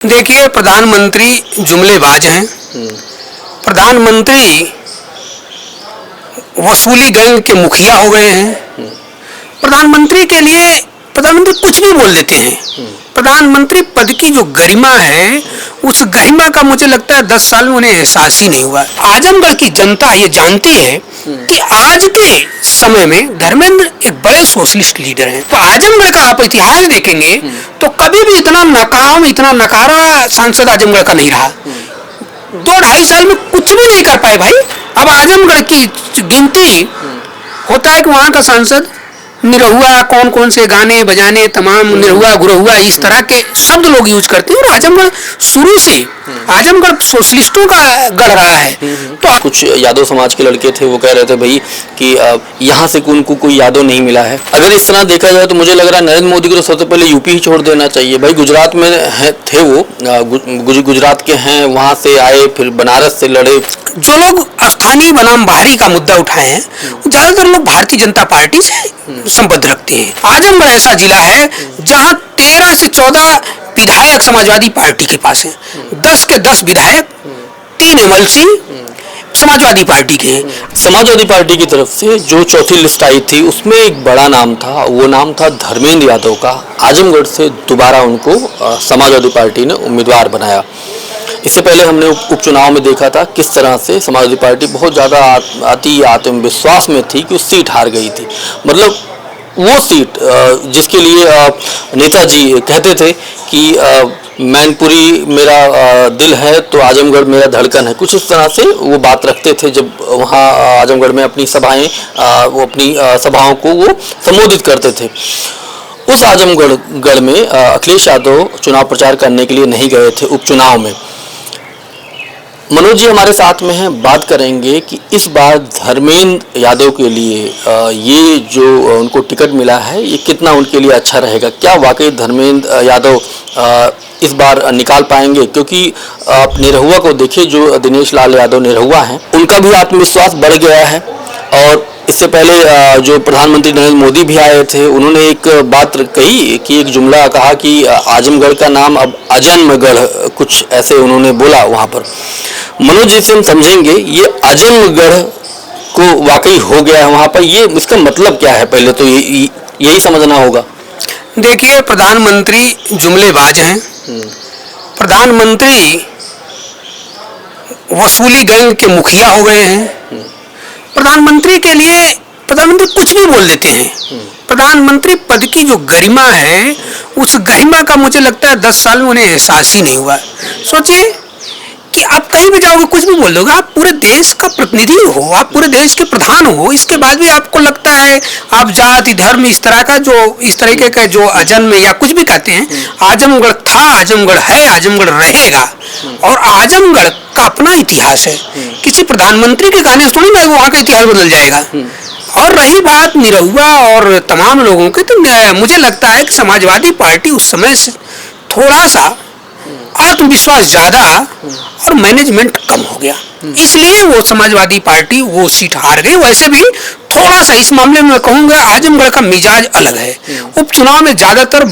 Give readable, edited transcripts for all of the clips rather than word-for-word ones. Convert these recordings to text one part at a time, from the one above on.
देखिए, प्रधानमंत्री जुमलेबाज हैं। प्रधानमंत्री वसूली गैंग के मुखिया हो गए हैं। प्रधानमंत्री के लिए प्रधानमंत्री कुछ भी बोल देते हैं। प्रधानमंत्री पद की जो गरिमा है, उस गरिमा का मुझे लगता है 10 साल में उन्हें एहसास ही नहीं हुआ। आजमगढ़ की जनता ये जानती है कि आज के समय में धर्मेंद्र एक बड़े सोशलिस्ट लीडर हैं। तो आजमगढ़ का आप इतिहास देखेंगे तो कभी भी इतना नाकाम, इतना नकारा सांसद आजमगढ़ का नहीं रहा। 2-2.5 साल में कुछ भी नहीं कर पाए भाई। अब आजमगढ़ की गिनती होता है कि वहां का सांसद निरहुआ, कौन कौन से गाने बजाने, तमाम निरहुआ गुरहुआ इस तरह के शब्द लोग यूज करते हैं। और आजमगढ़ शुरू से आजमगढ़ सोशलिस्टों का गढ़ रहा है। तो कुछ यादव समाज के लड़के थे, वो कह रहे थे भाई कि यहाँ से उनको कोई यादव नहीं मिला है। अगर इस तरह देखा जाए तो मुझे लग रहा है नरेंद्र मोदी को तो सबसे पहले यूपी ही छोड़ देना चाहिए। भाई गुजरात में थे वो, गुजरात के हैं, वहाँ से आए, फिर बनारस से लड़े। जो लोग स्थानीय बनाम बाहरी का मुद्दा उठाए हैं, ज्यादातर लोग भारतीय जनता पार्टी से संबंध रखते हैं। आजमगढ़ ऐसा जिला है जहां 13 से 14 विधायक समाजवादी पार्टी के पास हैं। 10 के 10 विधायक, 3 एमएलसी समाजवादी पार्टी के हैं। समाजवादी पार्टी की तरफ से जो चौथी लिस्ट आई थी उसमें एक बड़ा नाम था, वो नाम था धर्मेंद्र यादव का। आजमगढ़ से दोबारा उनको समाजवादी पार्टी ने उम्मीदवार बनाया। इससे पहले हमने उपचुनाव में देखा था किस तरह से समाजवादी पार्टी बहुत ज़्यादा अति आत्मविश्वास में थी कि वो सीट हार गई थी। मतलब वो सीट जिसके लिए नेताजी कहते थे कि मैनपुरी मेरा दिल है तो आजमगढ़ मेरा धड़कन है, कुछ इस तरह से वो बात रखते थे जब वहाँ आजमगढ़ में अपनी सभाएं वो अपनी सभाओं को वो संबोधित करते थे। उस आजमगढ़ में अखिलेश यादव चुनाव प्रचार करने के लिए नहीं गए थे उपचुनाव में। मनोज जी हमारे साथ में हैं, बात करेंगे कि इस बार धर्मेंद्र यादव के लिए ये जो उनको टिकट मिला है ये कितना उनके लिए अच्छा रहेगा। क्या वाकई धर्मेंद्र यादव इस बार निकाल पाएंगे? क्योंकि आप निरहुआ को देखिए, जो दिनेश लाल यादव निरहुआ हैं, उनका भी आत्मविश्वास बढ़ गया है। और इससे पहले जो प्रधानमंत्री नरेंद्र मोदी भी आए थे, उन्होंने एक बात कही कि एक जुमला कहा कि आजमगढ़ का नाम अब अजन्मगढ़, कुछ ऐसे उन्होंने बोला वहाँ पर। मनोज जी से हम समझेंगे ये अजन्मगढ़ को वाकई हो गया है वहाँ पर, ये इसका मतलब क्या है, पहले तो यही समझना होगा। देखिए, प्रधानमंत्री जुमलेबाज हैं। प्रधानमंत्री वसूली गैंग के मुखिया हो गए हैं। प्रधानमंत्री के लिए प्रधानमंत्री कुछ भी बोल देते हैं। प्रधानमंत्री पद की जो गरिमा है, उस गरिमा का मुझे लगता है 10 साल में उन्हें एहसास ही नहीं हुआ। सोचिए कि आप कहीं भी जाओगे कुछ भी बोल दोगे, आप पूरे देश का प्रतिनिधि हो, आप पूरे देश के प्रधान हो, इसके बाद भी आपको लगता है आप जाति धर्म इस तरह का इस तरीके का जो अजन्म या कुछ भी कहते हैं। आजमगढ़ था, आजमगढ़ है, आजमगढ़ रहेगा। और आजमगढ़ का अपना इतिहास है। किसी प्रधानमंत्री के गाने सुनी ना वहाँ का इतिहास बदल जाएगा। और रही बात निरहुआ और तमाम लोगों की, तो मुझे लगता है कि समाजवादी पार्टी उस समय से थोड़ा सा आत्मविश्वास ज्यादा और मैनेजमेंट कम हो गया, इसलिए वो समाजवादी पार्टी वो सीट हार गई। वैसे भी थोड़ा सा इस मामले में कहूँगा आजमगढ़ का मिजाज अलग है। उपचुनाव में ज्यादातर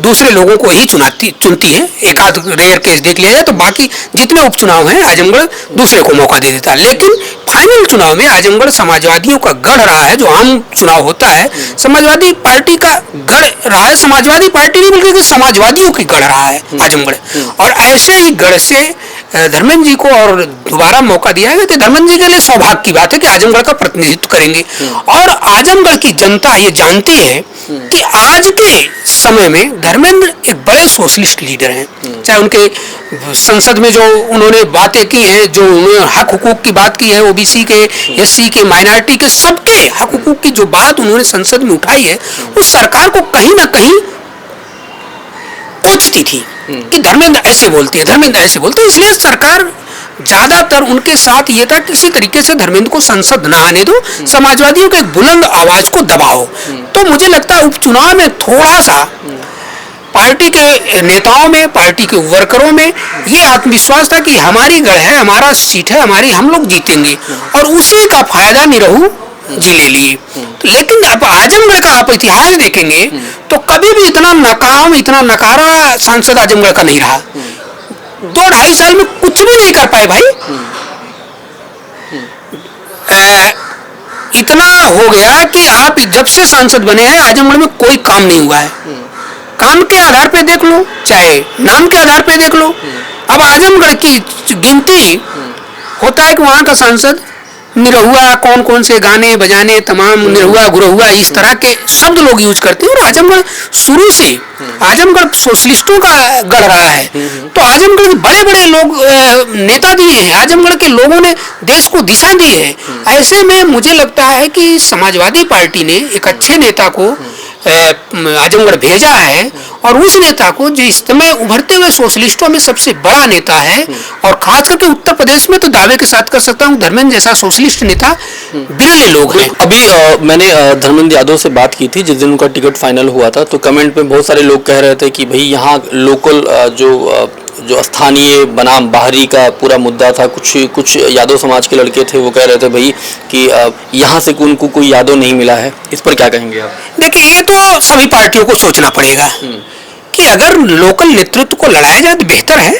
दूसरे लोगों को ही चुनती है। एक आध रेयर केस देख लिया जाए तो बाकी जितने उपचुनाव हैं आजमगढ़ दूसरे को मौका दे देता है। लेकिन फाइनल चुनाव में आजमगढ़ समाजवादियों का गढ़ रहा है। जो आम चुनाव होता है समाजवादी पार्टी का गढ़ रहा है। समाजवादी पार्टी नहीं बल्कि समाजवादियों की गढ़ रहा है आजमगढ़। और ऐसे ही गढ़ से धर्मेंद्र जी को और दोबारा मौका दिया है तो धर्मेंद्र जी के लिए सौभाग्य की बात है कि आजमगढ़ का प्रतिनिधित्व करेंगे। और आजमगढ़ की जनता ये जानती है कि आज के समय में धर्मेंद्र एक बड़े सोशलिस्ट लीडर हैं। चाहे उनके संसद में जो उन्होंने बातें की हैं, जो उन्होंने हक हुकूक की बात की है, ओबीसी के, एससी के, माइनॉरिटी के, सबके हक हुकूक की जो बात उन्होंने संसद में उठाई है, उस सरकार को कहीं ना कहीं कोचती थी कि धर्मेंद्र ऐसे बोलते हैं, धर्मेंद्र ऐसे बोलते हैं। इसलिए सरकार ज्यादातर उनके साथ ये था किसी तरीके से धर्मेंद्र को संसद न आने दो, समाजवादियों के बुलंद आवाज को दबाओ। तो मुझे लगता है उपचुनाव में थोड़ा सा पार्टी के नेताओं में, पार्टी के वर्करों में ये आत्मविश्वास था कि हमारी गढ़ है, हमारा सीट है, हम लोग जीतेंगे। और उसी का फायदा निरहु जिले लिए। तो लेकिन अब आजमगढ़ का आप इतिहास देखेंगे तो कभी भी इतना नाकाम, इतना नकारा सांसद आजमगढ़ का नहीं रहा। 2-2.5 साल में कुछ भी नहीं कर पाए भाई। इतना हो गया कि आप जब से सांसद बने हैं आजमगढ़ में कोई काम नहीं हुआ है। काम के आधार पे देख लो, चाहे नाम के आधार पे देख लो। अब आजमगढ़ की गिनती होता है कि वहां का सांसद निरहुआ, कौन कौन से गाने बजाने, तमाम निरहुआ गुरहुआ इस तरह के शब्द लोग यूज करते हैं। और आजमगढ़ शुरू से आजमगढ़ सोशलिस्टों का गढ़ रहा है। तो आजमगढ़ में बड़े बड़े लोग नेता दिए हैं, आजमगढ़ के लोगों ने देश को दिशा दी है। ऐसे में मुझे लगता है कि समाजवादी पार्टी ने एक अच्छे नेता को आजमगढ़ भेजा है, और उस नेता को जो इस समय उभरते हुए सोशलिस्टों में सबसे बड़ा नेता है, और खास करके उत्तर प्रदेश में तो दावे के साथ कर सकता हूँ धर्मेंद्र जैसा सोशलिस्ट नेता बिरले लोग हैं। अभी मैंने धर्मेंद्र यादव से बात की थी जिस दिन उनका टिकट फाइनल हुआ था, तो कमेंट में बहुत सारे लोग कह रहे थे कि भाई यहाँ लोकल जो स्थानीय बनाम बाहरी का पूरा मुद्दा था। कुछ यादव समाज के लड़के थे, वो कह रहे थे भाई कि यहाँ से उनको कोई यादव नहीं मिला है। इस पर क्या कहेंगे आप? देखिए, ये तो सभी पार्टियों को सोचना पड़ेगा कि अगर लोकल नेतृत्व को लड़ाया जाए तो बेहतर है,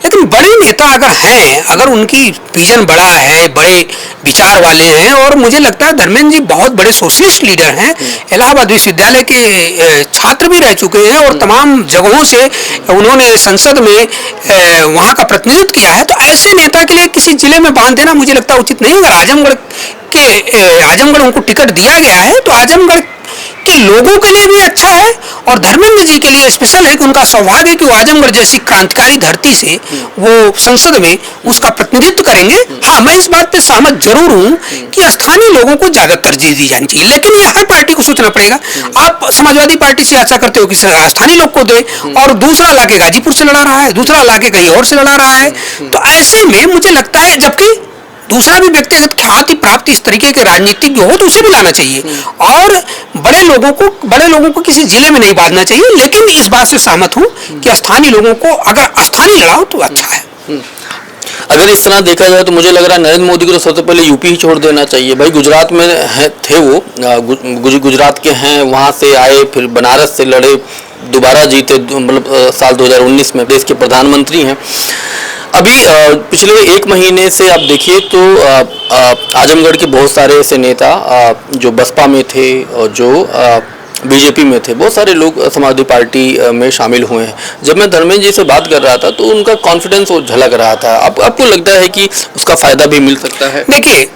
लेकिन बड़े नेता अगर हैं, अगर उनकी विजन बड़ा है, बड़े विचार वाले हैं, और मुझे लगता है धर्मेंद्र जी बहुत बड़े सोशलिस्ट लीडर हैं, इलाहाबाद विश्वविद्यालय के छात्र भी रह चुके हैं, और तमाम जगहों से उन्होंने संसद में वहाँ का प्रतिनिधित्व किया है। तो ऐसे नेता के लिए किसी जिले में बांध देना मुझे लगता है उचित नहीं। अगर आजमगढ़ उनको टिकट दिया गया है तो आजमगढ़ के लोगों के लिए भी अच्छा है, और धर्मेंद्र जी के लिए स्पेशल है कि उनका सौभाग्य है कि वो आजमगढ़ जैसी क्रांतिकारी धरती से वो संसद में उसका प्रतिनिधित्व करेंगे। हाँ, मैं इस बात पे सहमत जरूर हूँ कि स्थानीय लोगों को ज्यादा तरजीह दी जानी चाहिए, लेकिन ये हर पार्टी को सोचना पड़ेगा। आप समाजवादी पार्टी से आशा करते हो कि स्थानीय लोग को दे, और दूसरा लाके गाजीपुर से लड़ा रहा है, दूसरा लाके कहीं और से लड़ा रहा है। तो ऐसे में मुझे लगता है, जबकि दूसरा भी व्यक्तिगत ख्याति प्राप्त इस तरीके के राजनीतिक जो हो तो उसे भी लाना चाहिए, और बड़े लोगों को किसी जिले में नहीं बांधना चाहिए। लेकिन इस बात से सहमत हूँ कि स्थानीय लोगों को अगर स्थानीय लड़ाओ तो अच्छा है। अगर इस तरह देखा जाए तो मुझे लग रहा है नरेंद्र मोदी को तो सबसे पहले यूपी ही छोड़ देना चाहिए। भाई गुजरात में थे वो, गुजरात के हैं, वहाँ से आए, फिर बनारस से लड़े, दोबारा जीते, मतलब साल 2019 में देश के प्रधानमंत्री हैं। अभी पिछले 1 महीने से आप देखिए तो आजमगढ़ के बहुत सारे ऐसे नेता जो बसपा में थे और जो बीजेपी में थे, बहुत सारे लोग समाजवादी पार्टी में शामिल हुए हैं। जब मैं धर्मेंद्र जी से बात कर रहा था तो उनका कॉन्फिडेंस वो झलक रहा था। आपको लगता है कि उसका फायदा भी मिल सकता है? देखिए,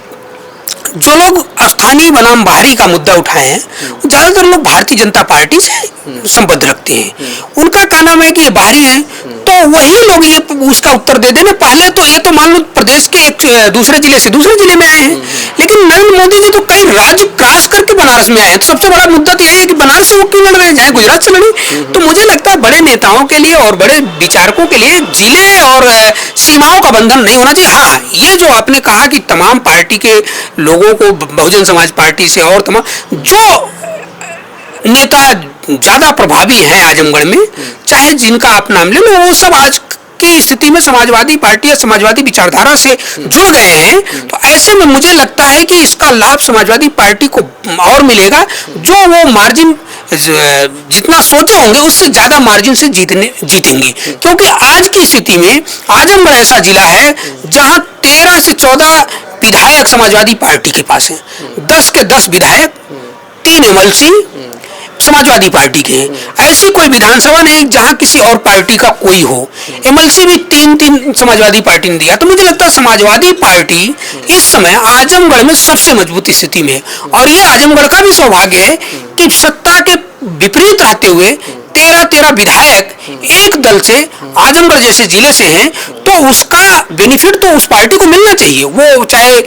जो लोग स्थानीय बनाम बाहरी का मुद्दा उठाए हैं, ज्यादातर लोग भारतीय जनता पार्टी से संबंध रखते हैं। उनका क्या नाम है कि ये बाहरी हैं, तो वही लोग ये उसका उत्तर दे देना। पहले तो ये तो मान लो प्रदेश के एक दूसरे जिले से दूसरे जिले में आए हैं, लेकिन नरेंद्र मोदी जी तो कई राज्य क्रॉस करके बनारस में आए हैं। तो सबसे बड़ा मुद्दा तो यही है कि बनारस से वो क्यों लड़ रहे हैं, चाहे गुजरात से लड़े। तो मुझे लगता है बड़े नेताओं के लिए और बड़े विचारकों के लिए जिले और सीमाओं का बंधन नहीं होना चाहिए। हाँ, ये जो आपने कहा कि तमाम पार्टी के लोगों को, बहुजन समाज पार्टी से और तमाम जो नेता ज्यादा प्रभावी हैं आजमगढ़ में, चाहे जिनका आप नाम ले लो, वो सब आज की स्थिति में समाजवादी पार्टी या समाजवादी विचारधारा से जुड़ गए हैं। तो ऐसे में मुझे लगता है कि इसका लाभ समाजवादी पार्टी को और मिलेगा, जो वो मार्जिन जितना सोचे होंगे उससे ज्यादा मार्जिन से जीतेंगे। क्योंकि आज की स्थिति में आजमगढ़ ऐसा जिला है जहां 13 से 14 विधायक समाजवादी पार्टी के पास हैं, 10 के 10 विधायक, 3 एमएलसी समाजवादी पार्टी के हैं। ऐसी कोई विधानसभा नहीं जहां किसी और पार्टी का कोई हो। एमएलसी भी 3 समाजवादी पार्टी ने दिया। तो मुझे लगता है समाजवादी पार्टी इस समय आजमगढ़ में सबसे मजबूत स्थिति में है, और ये आजमगढ़ का भी सौभाग्य है कि सत्ता के विपरीत रहते हुए 13 विधायक एक दल से आजमगढ़ जैसे जिले से हैं, तो उसका बेनिफिट तो उस पार्टी को मिलना चाहिए। वो चाहे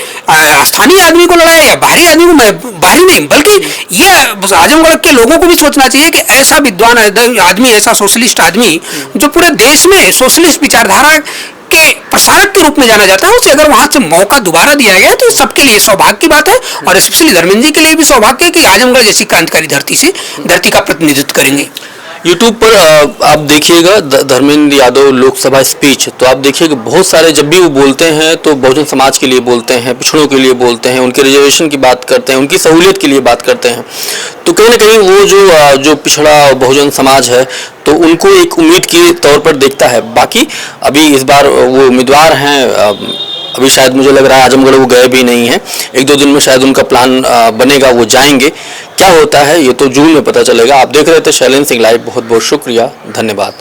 स्थानीय आदमी को लड़ाए या बाहरी आदमी को, बाहरी नहीं बल्कि ये आजमगढ़ के लोगों को भी सोचना चाहिए कि ऐसा विद्वान आदमी, ऐसा सोशलिस्ट आदमी जो पूरे देश में सोशलिस्ट विचारधारा के प्रसारक के रूप में जाना जाता है, उसे अगर वहां से मौका दोबारा दिया गया तो सबके लिए सौभाग्य की बात है। और स्पेशली धर्मेंद्र जी के लिए भी सौभाग्य है कि आजमगढ़ जैसी क्रांतिकारी धरती का प्रतिनिधित्व करेंगे। यूट्यूब पर आप देखिएगा धर्मेंद्र यादव लोकसभा स्पीच, तो आप देखिएगा बहुत सारे जब भी वो बोलते हैं तो बहुजन समाज के लिए बोलते हैं, पिछड़ों के लिए बोलते हैं, उनके रिजर्वेशन की बात करते हैं, उनकी सहूलियत के लिए बात करते हैं। तो कहीं ना कहीं वो जो पिछड़ा बहुजन समाज है तो उनको एक उम्मीद के तौर पर देखता है। बाकी अभी इस बार वो उम्मीदवार हैं, अभी शायद मुझे लग रहा है आजमगढ़ वो गए भी नहीं हैं, 1-2 दिन में शायद उनका प्लान बनेगा, वो जाएंगे। क्या होता है ये तो जून में पता चलेगा। आप देख रहे थे शैलेंद्र सिंह लाइव, बहुत बहुत शुक्रिया, धन्यवाद।